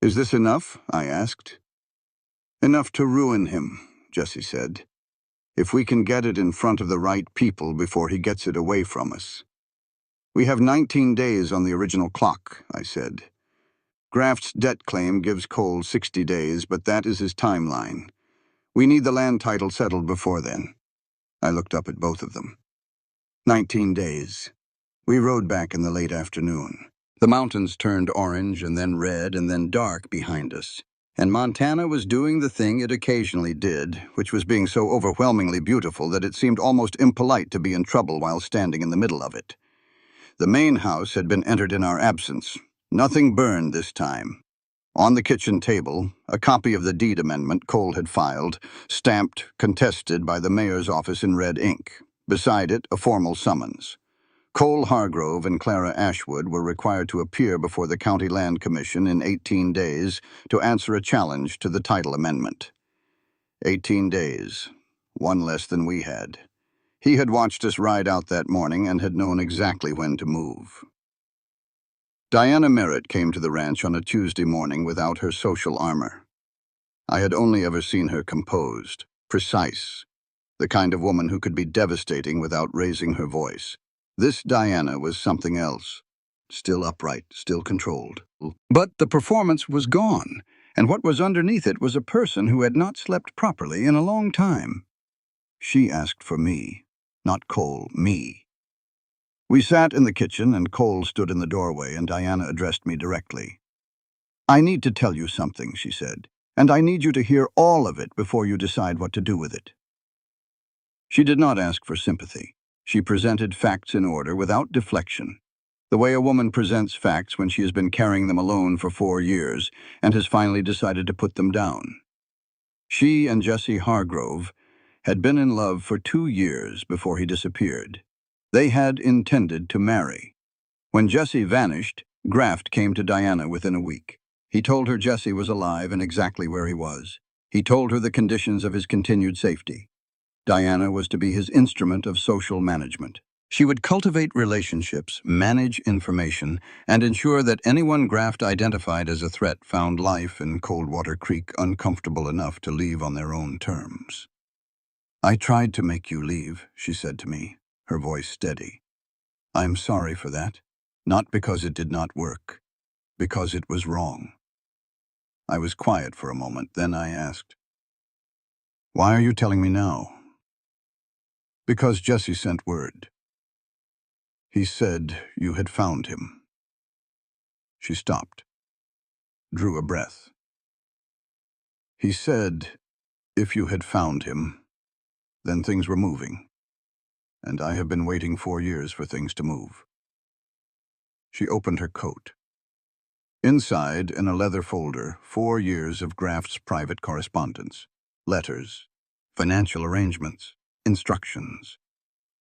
Is this enough? I asked. Enough to ruin him, Jesse said. If we can get it in front of the right people before he gets it away from us. We have 19 days on the original clock, I said. Graft's debt claim gives Cole 60 days, but that is his timeline. We need the land title settled before then. I looked up at both of them. 19 days. We rode back in the late afternoon. The mountains turned orange and then red and then dark behind us, and Montana was doing the thing it occasionally did, which was being so overwhelmingly beautiful that it seemed almost impolite to be in trouble while standing in the middle of it. The main house had been entered in our absence. Nothing burned this time. On the kitchen table, a copy of the deed amendment Cole had filed, stamped, contested by the mayor's office in red ink. Beside it, a formal summons. Cole Hargrove and Clara Ashwood were required to appear before the County Land Commission in 18 days to answer a challenge to the title amendment. 18 days, one less than we had. He had watched us ride out that morning and had known exactly when to move. Diana Merritt came to the ranch on a Tuesday morning without her social armor. I had only ever seen her composed, precise, the kind of woman who could be devastating without raising her voice. This Diana was something else, still upright, still controlled. But the performance was gone, and what was underneath it was a person who had not slept properly in a long time. She asked for me, not Cole, me. We sat in the kitchen, and Cole stood in the doorway, and Diana addressed me directly. I need to tell you something, she said, and I need you to hear all of it before you decide what to do with it. She did not ask for sympathy. She presented facts in order, without deflection, the way a woman presents facts when she has been carrying them alone for 4 years and has finally decided to put them down. She and Jesse Hargrove had been in love for 2 years before he disappeared. They had intended to marry. When Jesse vanished, Graft came to Diana within a week. He told her Jesse was alive and exactly where he was. He told her the conditions of his continued safety. Diana was to be his instrument of social management. She would cultivate relationships, manage information, and ensure that anyone Graft identified as a threat found life in Coldwater Creek uncomfortable enough to leave on their own terms. I tried to make you leave, she said to me, her voice steady. I'm sorry for that, not because it did not work, because it was wrong. I was quiet for a moment, then I asked, why are you telling me now? Because Jesse sent word. He said you had found him. She stopped, drew a breath. He said if you had found him, then things were moving, and I have been waiting 4 years for things to move. She opened her coat. Inside, in a leather folder, 4 years of Graft's private correspondence, letters, financial arrangements, instructions.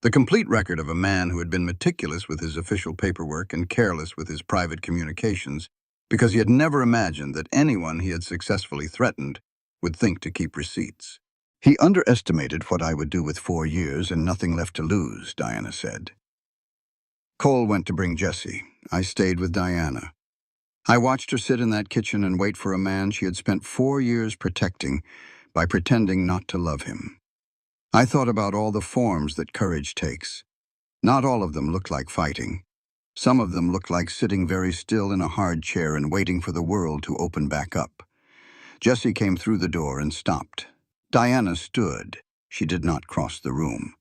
The complete record of a man who had been meticulous with his official paperwork and careless with his private communications because he had never imagined that anyone he had successfully threatened would think to keep receipts. He underestimated what I would do with 4 years and nothing left to lose, Diana said. Cole went to bring Jessie. I stayed with Diana. I watched her sit in that kitchen and wait for a man she had spent 4 years protecting by pretending not to love him. I thought about all the forms that courage takes. Not all of them looked like fighting. Some of them looked like sitting very still in a hard chair and waiting for the world to open back up. Jessie came through the door and stopped. Diana stood. She did not cross the room.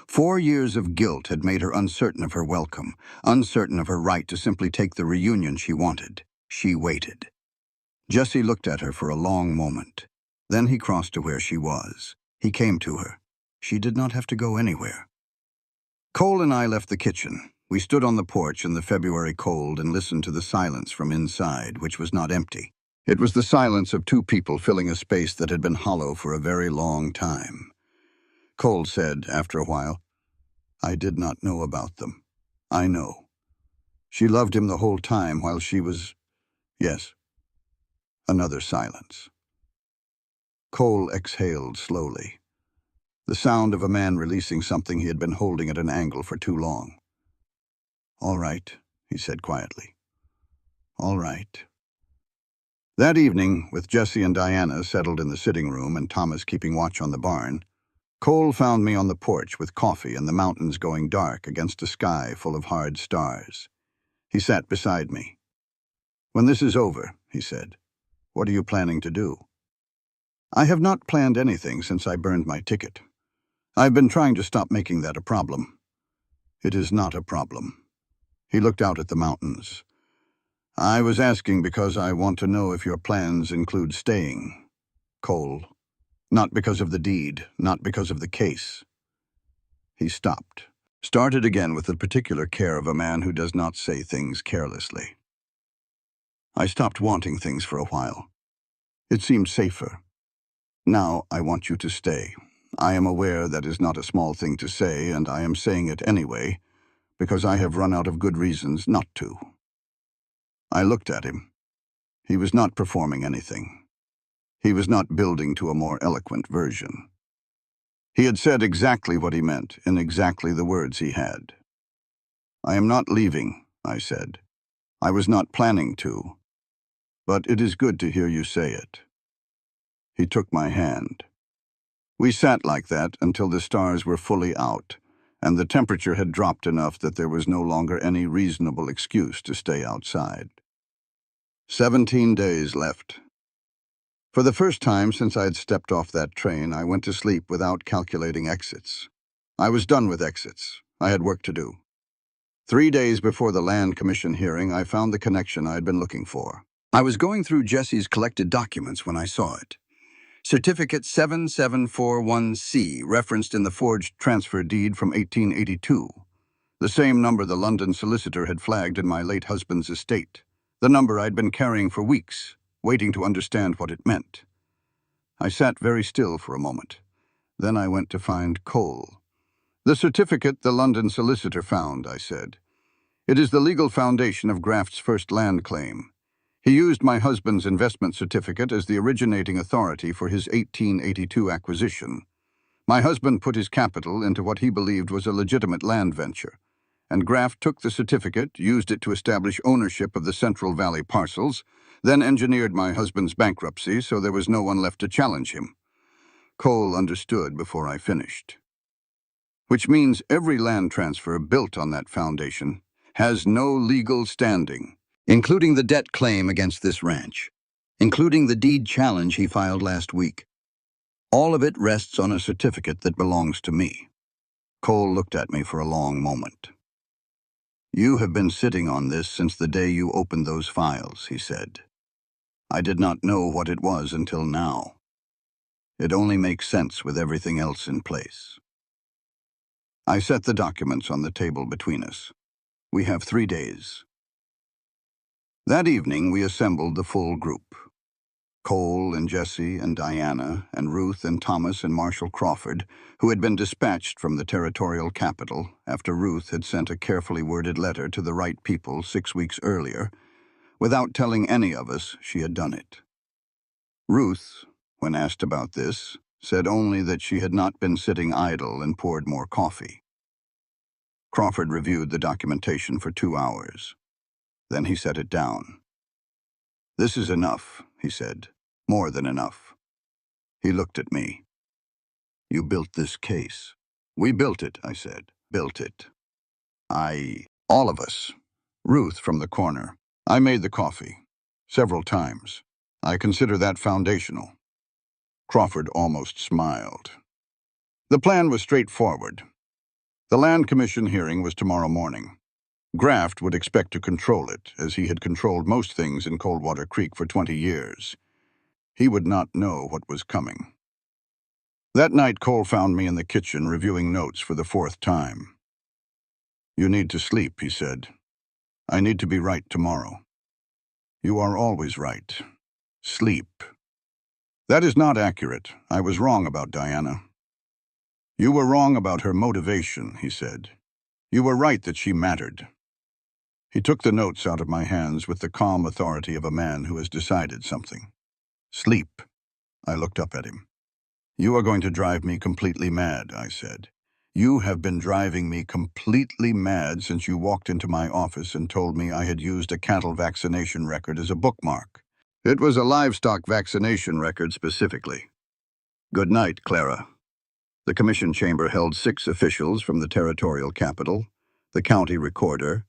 4 years of guilt had made her uncertain of her welcome, uncertain of her right to simply take the reunion she wanted. She waited. Jessie looked at her for a long moment. Then he crossed to where she was. He came to her. She did not have to go anywhere. Cole and I left the kitchen. We stood on the porch in the February cold and listened to the silence from inside, which was not empty. It was the silence of two people filling a space that had been hollow for a very long time. Cole said, after a while, "I did not know about them. I know. She loved him the whole time while she was—" Yes. Another silence. Cole exhaled slowly. The sound of a man releasing something he had been holding at an angle for too long. "All right," he said quietly. "All right." That evening, with Jessie and Diana settled in the sitting room and Thomas keeping watch on the barn, Cole found me on the porch with coffee and the mountains going dark against a sky full of hard stars. He sat beside me. "When this is over," he said, "what are you planning to do?" "I have not planned anything since I burned my ticket. I've been trying to stop making that a problem." "It is not a problem." He looked out at the mountains. "I was asking because I want to know if your plans include staying, Cole. Not because of the deed, not because of the case." He stopped, started again with the particular care of a man who does not say things carelessly. "I stopped wanting things for a while. It seemed safer. Now I want you to stay. I am aware that is not a small thing to say, and I am saying it anyway, because I have run out of good reasons not to." I looked at him. He was not performing anything. He was not building to a more eloquent version. He had said exactly what he meant, in exactly the words he had. "I am not leaving," I said. "I was not planning to. But it is good to hear you say it." He took my hand. We sat like that until the stars were fully out, and the temperature had dropped enough that there was no longer any reasonable excuse to stay outside. 17 days left. For the first time since I had stepped off that train, I went to sleep without calculating exits. I was done with exits. I had work to do. 3 days before the Land Commission hearing, I found the connection I had been looking for. I was going through Jessie's collected documents when I saw it. Certificate 7741C, referenced in the forged transfer deed from 1882. The same number the London solicitor had flagged in my late husband's estate. The number I'd been carrying for weeks, waiting to understand what it meant. I sat very still for a moment. Then I went to find Cole. "The certificate the London solicitor found," I said. "It is the legal foundation of Graft's first land claim. He used my husband's investment certificate as the originating authority for his 1882 acquisition. My husband put his capital into what he believed was a legitimate land venture, and Graft took the certificate, used it to establish ownership of the Central Valley parcels, then engineered my husband's bankruptcy so there was no one left to challenge him." Cole understood before I finished. "Which means every land transfer built on that foundation has no legal standing, including the debt claim against this ranch, including the deed challenge he filed last week. All of it rests on a certificate that belongs to me." Cole looked at me for a long moment. "You have been sitting on this since the day you opened those files," he said. "I did not know what it was until now. It only makes sense with everything else in place." I set the documents on the table between us. "We have 3 days." That evening we assembled the full group. Cole and Jessie and Diana and Ruth and Thomas and Marshall Crawford, who had been dispatched from the territorial capital after Ruth had sent a carefully worded letter to the right people 6 weeks earlier, without telling any of us she had done it. Ruth, when asked about this, said only that she had not been sitting idle and poured more coffee. Crawford reviewed the documentation for 2 hours. Then he set it down. "This is enough," he said. "More than enough." He looked at me. "You built this case." "We built it," I said. "Built it." All of us. Ruth from the corner. I made the coffee. Several times. I consider that foundational. Crawford almost smiled. The plan was straightforward. The Land Commission hearing was tomorrow morning. Graft would expect to control it, as he had controlled most things in Coldwater Creek for 20 years. He would not know what was coming. That night, Cole found me in the kitchen reviewing notes for the 4th time. "You need to sleep," he said. "I need to be right tomorrow." "You are always right. Sleep." "That is not accurate. I was wrong about Diana." "You were wrong about her motivation," he said. "You were right that she mattered." He took the notes out of my hands with the calm authority of a man who has decided something. "Sleep." I looked up at him. "You are going to drive me completely mad," I said. "You have been driving me completely mad since you walked into my office and told me I had used a cattle vaccination record as a bookmark. It was a livestock vaccination record specifically." "Good night, Clara." The commission chamber held 6 officials from the territorial capital, the county recorder,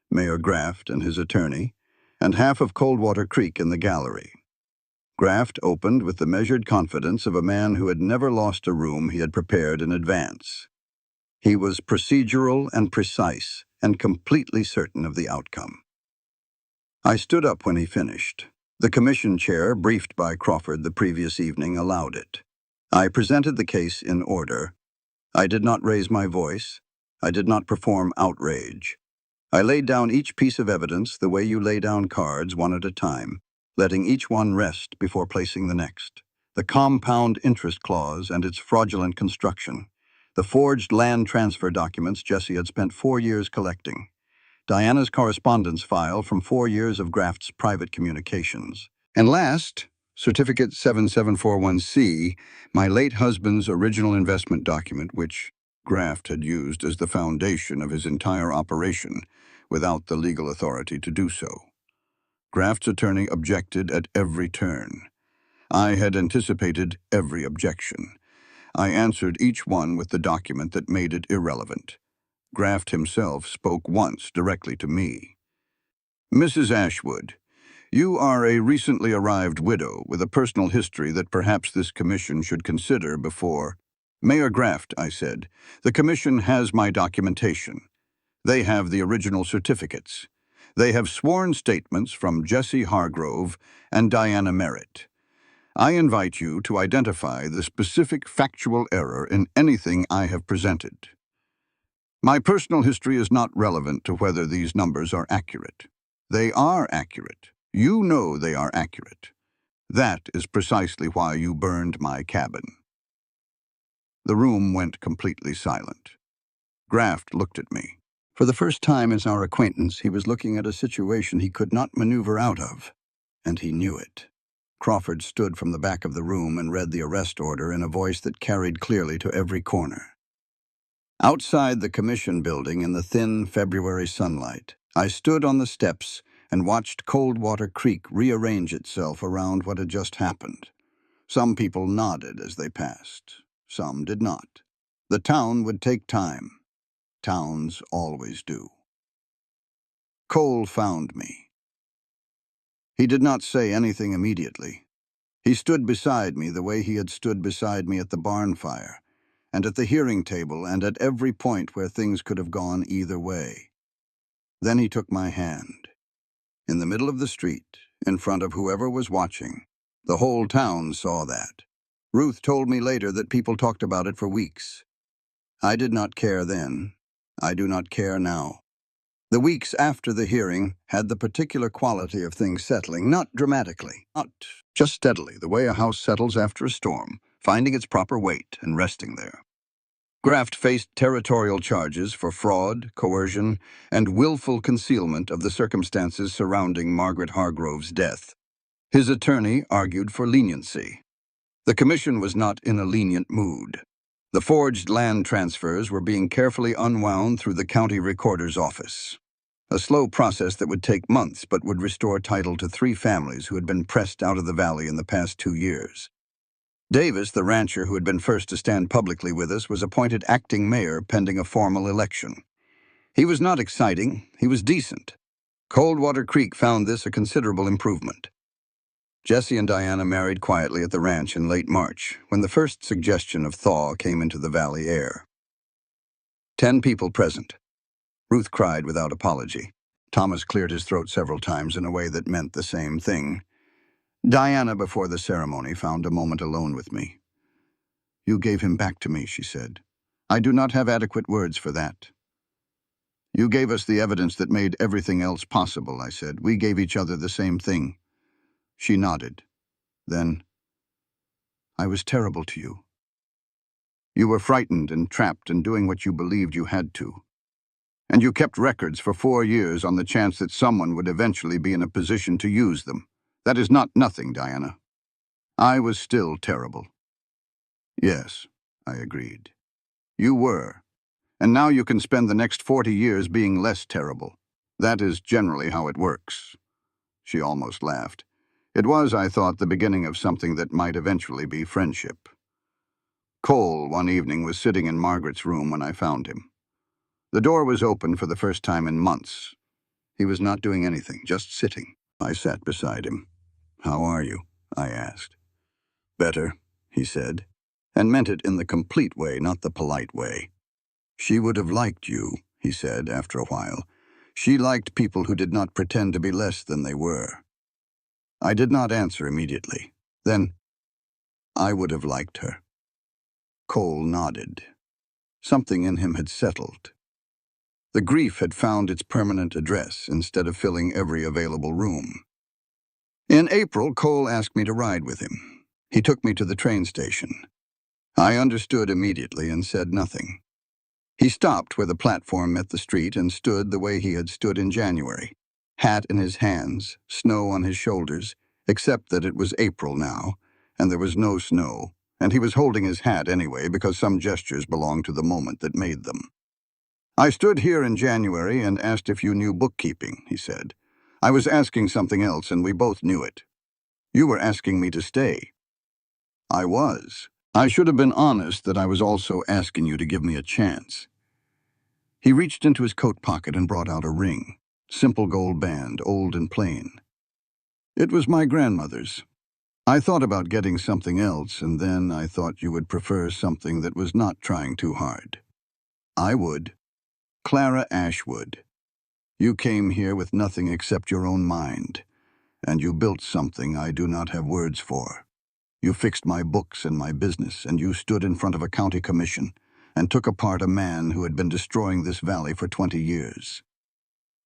Mayor Graft and his attorney, and half of Coldwater Creek in the gallery. Graft opened with the measured confidence of a man who had never lost a room he had prepared in advance. He was procedural and precise, and completely certain of the outcome. I stood up when he finished. The commission chair, briefed by Crawford the previous evening, allowed it. I presented the case in order. I did not raise my voice. I did not perform outrage. I laid down each piece of evidence the way you lay down cards, one at a time, letting each one rest before placing the next. The compound interest clause and its fraudulent construction. The forged land transfer documents Jesse had spent 4 years collecting. Diana's correspondence file from 4 years of Graft's private communications. And last, Certificate 7741C, my late husband's original investment document, which Graft had used as the foundation of his entire operation, without the legal authority to do so. Graft's attorney objected at every turn. I had anticipated every objection. I answered each one with the document that made it irrelevant. Graft himself spoke once directly to me. "Mrs. Ashwood, you are a recently arrived widow with a personal history that perhaps this commission should consider before—" "Mayor Graft," I said, "the commission has my documentation. They have the original certificates. They have sworn statements from Jesse Hargrove and Diana Merritt. I invite you to identify the specific factual error in anything I have presented. My personal history is not relevant to whether these numbers are accurate. They are accurate. You know they are accurate. That is precisely why you burned my cabin." The room went completely silent. Graft looked at me. For the first time in our acquaintance, he was looking at a situation he could not maneuver out of, and he knew it. Crawford stood from the back of the room and read the arrest order in a voice that carried clearly to every corner. Outside the commission building in the thin February sunlight, I stood on the steps and watched Coldwater Creek rearrange itself around what had just happened. Some people nodded as they passed. Some did not. The town would take time. Towns always do. Cole found me. He did not say anything immediately. He stood beside me the way he had stood beside me at the barn fire, and at the hearing table, and at every point where things could have gone either way. Then he took my hand. In the middle of the street, in front of whoever was watching. The whole town saw that. Ruth told me later that people talked about it for weeks. I did not care then. I do not care now. The weeks after the hearing had the particular quality of things settling, not dramatically, not just steadily, the way a house settles after a storm, finding its proper weight and resting there. Graft faced territorial charges for fraud, coercion, and willful concealment of the circumstances surrounding Margaret Hargrove's death. His attorney argued for leniency. The commission was not in a lenient mood. The forged land transfers were being carefully unwound through the county recorder's office. A slow process that would take months but would restore title to 3 families who had been pressed out of the valley in the past 2 years. Davis, the rancher who had been first to stand publicly with us, was appointed acting mayor pending a formal election. He was not exciting, he was decent. Coldwater Creek found this a considerable improvement. Jesse and Diana married quietly at the ranch in late March, when the first suggestion of thaw came into the valley air. 10 people present. Ruth cried without apology. Thomas cleared his throat several times in a way that meant the same thing. Diana, before the ceremony, found a moment alone with me. "You gave him back to me," she said. "I do not have adequate words for that." "You gave us the evidence that made everything else possible," I said. "We gave each other the same thing." She nodded. Then, "I was terrible to you. You were frightened and trapped and doing what you believed you had to. And you kept records for 4 years on the chance that someone would eventually be in a position to use them. That is not nothing, Diana. I was still terrible." "Yes," I agreed. "You were. And now you can spend the next 40 years being less terrible. That is generally how it works." She almost laughed. It was, I thought, the beginning of something that might eventually be friendship. Cole, one evening, was sitting in Margaret's room when I found him. The door was open for the first time in months. He was not doing anything, just sitting. I sat beside him. "How are you?" I asked. "Better," he said, and meant it in the complete way, not the polite way. "She would have liked you," he said after a while. "She liked people who did not pretend to be less than they were." I did not answer immediately. Then, "I would have liked her." Cole nodded. Something in him had settled. The grief had found its permanent address instead of filling every available room. In April, Cole asked me to ride with him. He took me to the train station. I understood immediately and said nothing. He stopped where the platform met the street and stood the way he had stood in January, hat in his hands, snow on his shoulders, except that it was April now, and there was no snow, and he was holding his hat anyway because some gestures belonged to the moment that made them. "I stood here in January and asked if you knew bookkeeping," he said. "I was asking something else, and we both knew it. You were asking me to stay." "I was. I should have been honest that I was also asking you to give me a chance." He reached into his coat pocket and brought out a ring. Simple gold band, old and plain. "It was my grandmother's. I thought about getting something else, and then I thought you would prefer something that was not trying too hard." "I would. Clara Ashwood. You came here with nothing except your own mind, and you built something I do not have words for. You fixed my books and my business, and you stood in front of a county commission and took apart a man who had been destroying this valley for 20 years.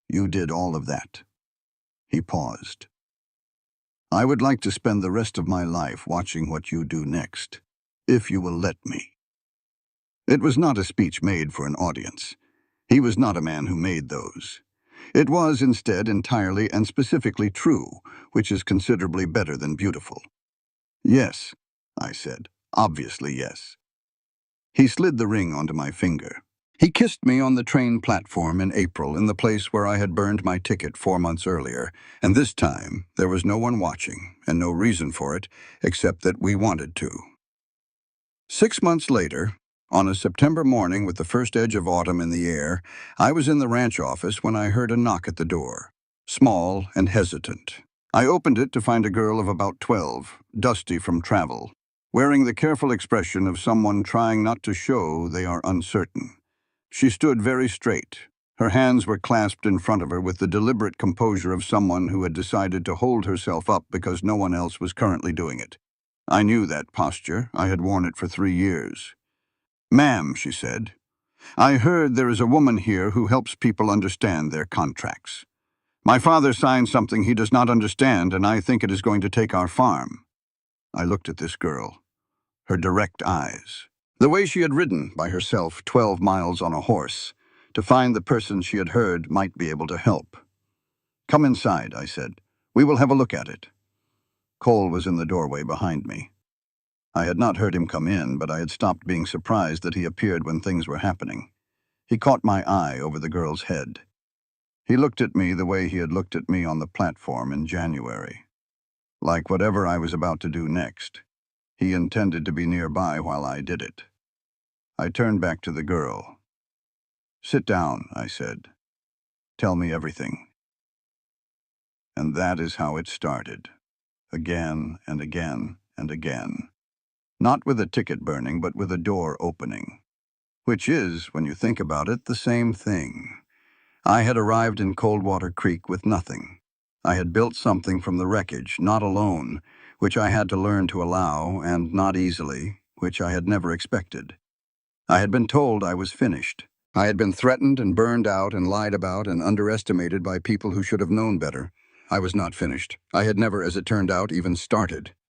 You did all of that." He paused. "I would like to spend the rest of my life watching what you do next, if you will let me." It was not a speech made for an audience. He was not a man who made those. It was, instead, entirely and specifically true, which is considerably better than beautiful. "Yes," I said. "Obviously yes." He slid the ring onto my finger. He kissed me on the train platform in April in the place where I had burned my ticket 4 months earlier, and this time there was no one watching, and no reason for it, except that we wanted to. 6 months later, on a September morning with the first edge of autumn in the air, I was in the ranch office when I heard a knock at the door, small and hesitant. I opened it to find a girl of about 12, dusty from travel, wearing the careful expression of someone trying not to show they are uncertain. She stood very straight. Her hands were clasped in front of her with the deliberate composure of someone who had decided to hold herself up because no one else was currently doing it. I knew that posture. I had worn it for 3 years. "Ma'am," she said, "I heard there is a woman here who helps people understand their contracts. My father signed something he does not understand, and I think it is going to take our farm." I looked at this girl, her direct eyes, the way she had ridden by herself 12 miles on a horse, to find the person she had heard might be able to help. "Come inside," I said. "We will have a look at it." Cole was in the doorway behind me. I had not heard him come in, but I had stopped being surprised that he appeared when things were happening. He caught my eye over the girl's head. He looked at me the way he had looked at me on the platform in January. Like whatever I was about to do next, he intended to be nearby while I did it. I turned back to the girl. "Sit down," I said. "Tell me everything." And that is how it started. Again and again and again. Not with a ticket burning, but with a door opening. Which is, when you think about it, the same thing. I had arrived in Coldwater Creek with nothing. I had built something from the wreckage, not alone, which I had to learn to allow, and not easily, which I had never expected. I had been told I was finished. I had been threatened and burned out and lied about and underestimated by people who should have known better. I was not finished. I had never, as it turned out, even started.